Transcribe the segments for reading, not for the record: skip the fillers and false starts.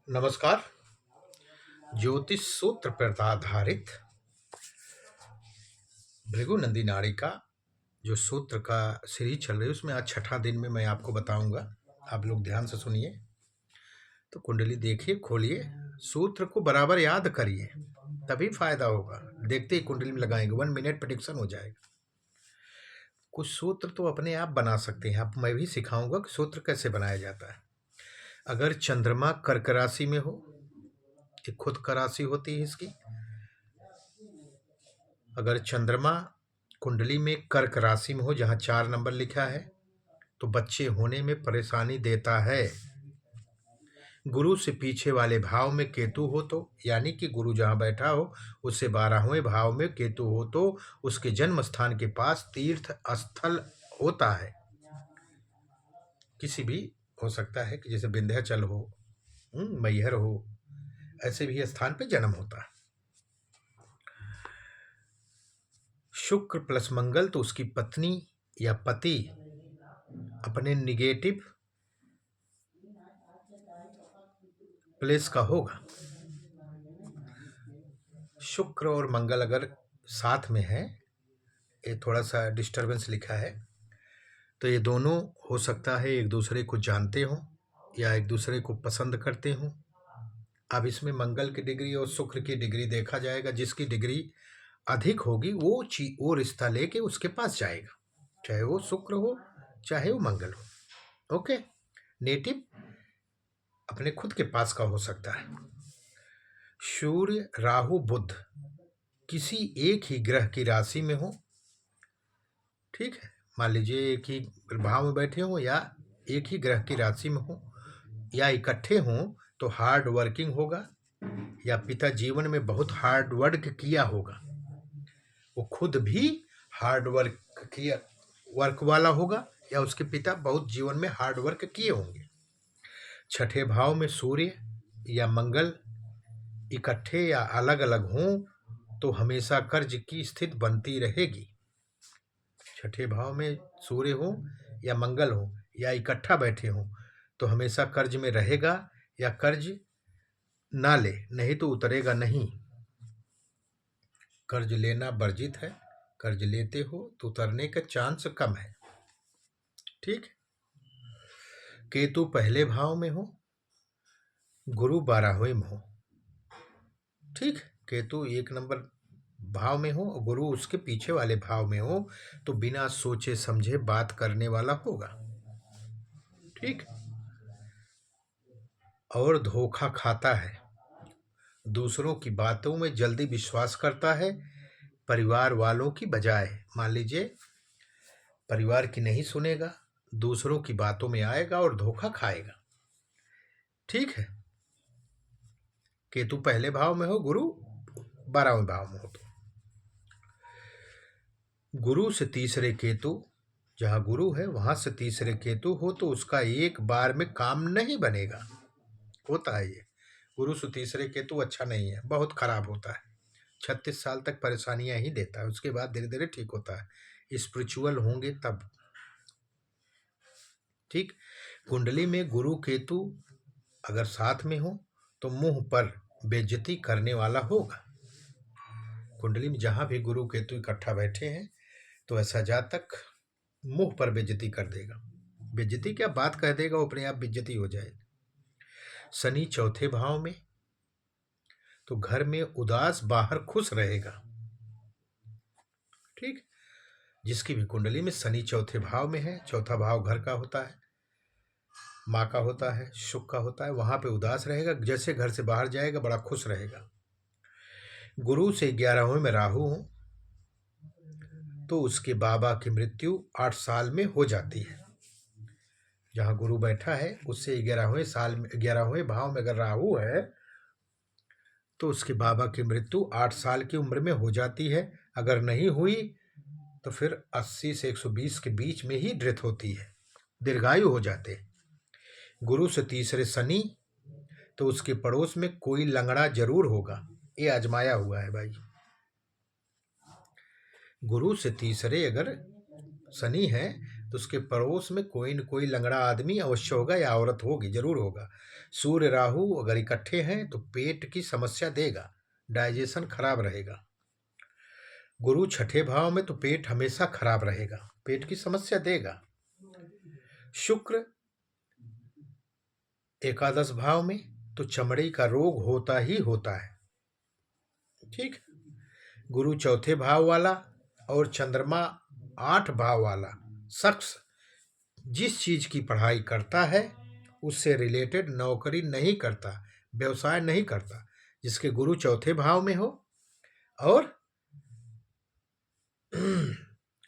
नमस्कार। ज्योतिष सूत्र पर आधारित भृगु नंदी नाड़ी का जो सूत्र का सीरीज चल रही है उसमें आज छठा दिन में मैं आपको बताऊंगा। आप लोग ध्यान से सुनिए। तो कुंडली देखिए, खोलिए, सूत्र को बराबर याद करिए, तभी फायदा होगा। देखते ही कुंडली में लगाएंगे, 1 मिनट प्रेडिक्शन हो जाएगा। कुछ सूत्र तो अपने आप बना सकते हैं आप, मैं भी सिखाऊंगा कि सूत्र कैसे बनाया जाता है। अगर चंद्रमा कर्क राशि में हो, ये खुद का राशि होती है इसकी। अगर चंद्रमा कुंडली में कर्क राशि में हो जहाँ 4 नंबर लिखा है तो बच्चे होने में परेशानी देता है। गुरु से पीछे वाले भाव में केतु हो तो, यानी कि गुरु जहाँ बैठा हो उससे 12वें भाव में केतु हो तो उसके जन्म स्थान के पास तीर्थ स्थल होता है। किसी भी हो सकता है कि जैसे विंध्याचल हो, मैहर हो, ऐसे भी स्थान पे जन्म होता है। शुक्र प्लस मंगल तो उसकी पत्नी या पति अपने निगेटिव प्लेस का होगा। शुक्र और मंगल अगर साथ में है, ये थोड़ा सा डिस्टरबेंस लिखा है, तो ये दोनों हो सकता है एक दूसरे को जानते हों या एक दूसरे को पसंद करते हों। अब इसमें मंगल की डिग्री और शुक्र की डिग्री देखा जाएगा। जिसकी डिग्री अधिक होगी वो रिश्ता लेके उसके पास जाएगा, चाहे वो शुक्र हो चाहे वो मंगल हो। ओके, नेटिव अपने खुद के पास का हो सकता है। सूर्य, राहु, बुध किसी एक ही ग्रह की राशि में हो, ठीक है, मान लीजिए एक ही भाव में बैठे हो या एक ही ग्रह की राशि में हो या इकट्ठे हों तो हार्ड वर्किंग होगा, या पिता जीवन में बहुत हार्ड वर्क किया होगा, वो खुद भी हार्ड वर्क वाला होगा, या उसके पिता बहुत जीवन में हार्ड वर्क किए होंगे। छठे भाव में सूर्य या मंगल इकट्ठे या अलग अलग हों तो हमेशा कर्ज की स्थिति बनती रहेगी। छठे भाव में सूर्य हो या मंगल हो या इकट्ठा बैठे हों तो हमेशा कर्ज में रहेगा, या कर्ज ना ले, नहीं तो उतरेगा नहीं। कर्ज लेना वर्जित है, कर्ज लेते हो तो उतरने का चांस कम है। ठीक। केतु पहले भाव में हो, गुरु 12वें में हो। ठीक, केतु 1 नंबर भाव में हो और गुरु उसके पीछे वाले भाव में हो तो बिना सोचे समझे बात करने वाला होगा। ठीक, और धोखा खाता है, दूसरों की बातों में जल्दी विश्वास करता है परिवार वालों की बजाय। मान लीजिए परिवार की नहीं सुनेगा, दूसरों की बातों में आएगा और धोखा खाएगा। ठीक है, केतु पहले भाव में हो, गुरु 12वें भाव में हो तो। गुरु से तीसरे केतु, जहाँ गुरु है वहाँ से तीसरे केतु हो तो उसका एक बार में काम नहीं बनेगा। होता है ये, गुरु से तीसरे केतु अच्छा नहीं है, बहुत खराब होता है। 36 साल तक परेशानियां ही देता है, उसके बाद धीरे धीरे ठीक होता है। स्पिरिचुअल होंगे तब। ठीक, कुंडली में गुरु केतु अगर साथ में हो तो मुंह पर बेइज्जती करने वाला होगा। कुंडली में जहां भी गुरु केतु इकट्ठा बैठे हैं तो ऐसा जातक मुंह पर बेइज्जती कर देगा। बेइज्जती क्या, बात कह देगा, वो अपने आप बेइज्जती हो जाएगी। शनि चौथे भाव में तो घर में उदास, बाहर खुश रहेगा। ठीक, जिसकी भी कुंडली में शनि चौथे भाव में है, चौथा भाव घर का होता है, माँ का होता है, शुक्र का होता है, वहां पे उदास रहेगा। जैसे घर से बाहर जाएगा बड़ा खुश रहेगा। गुरु से 11वें में राहु हो तो उसके बाबा की मृत्यु 8 साल में हो जाती है। जहाँ गुरु बैठा है उससे 11वें भाव में अगर राहु है तो उसके बाबा की मृत्यु 8 साल की उम्र में हो जाती है। अगर नहीं हुई तो फिर 80 से 120 के बीच में ही डेथ होती है, दीर्घायु हो जाते हैं। गुरु से तीसरे शनि तो उसके पड़ोस में कोई लंगड़ा जरूर होगा, ये आजमाया हुआ है भाई। गुरु से तीसरे अगर शनि है तो उसके पड़ोस में कोई न कोई लंगड़ा आदमी अवश्य होगा या औरत होगी, जरूर होगा। सूर्य राहु अगर इकट्ठे हैं तो पेट की समस्या देगा, डाइजेशन खराब रहेगा। गुरु छठे भाव में तो पेट हमेशा खराब रहेगा, पेट की समस्या देगा। शुक्र एकादश भाव में तो चमड़ी का रोग होता ही होता है। ठीक। गुरु चौथे भाव वाला और चंद्रमा 8 भाव वाला शख्स जिस चीज की पढ़ाई करता है उससे रिलेटेड नौकरी नहीं करता, व्यवसाय नहीं करता, जिसके गुरु चौथे भाव में हो और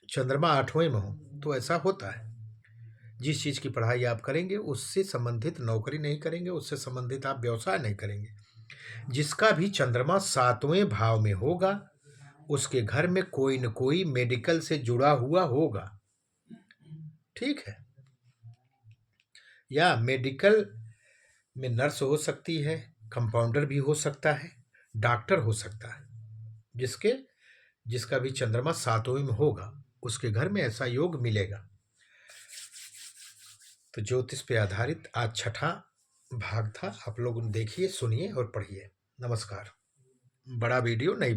चंद्रमा 8वें में हो, तो ऐसा होता है। जिस चीज की पढ़ाई आप करेंगे उससे संबंधित नौकरी नहीं करेंगे, उससे संबंधित आप व्यवसाय नहीं करेंगे। जिसका भी चंद्रमा 7वें भाव में होगा उसके घर में कोई न कोई मेडिकल से जुड़ा हुआ होगा। ठीक है। या मेडिकल में नर्स हो सकती है, कंपाउंडर भी हो सकता है, डॉक्टर हो सकता है। जिसका भी चंद्रमा 7वें में होगा उसके घर में ऐसा योग मिलेगा। तो ज्योतिष पे आधारित आज छठा भाग था। आप लोग देखिए, सुनिए और पढ़िए। नमस्कार। बड़ा वीडियो नहीं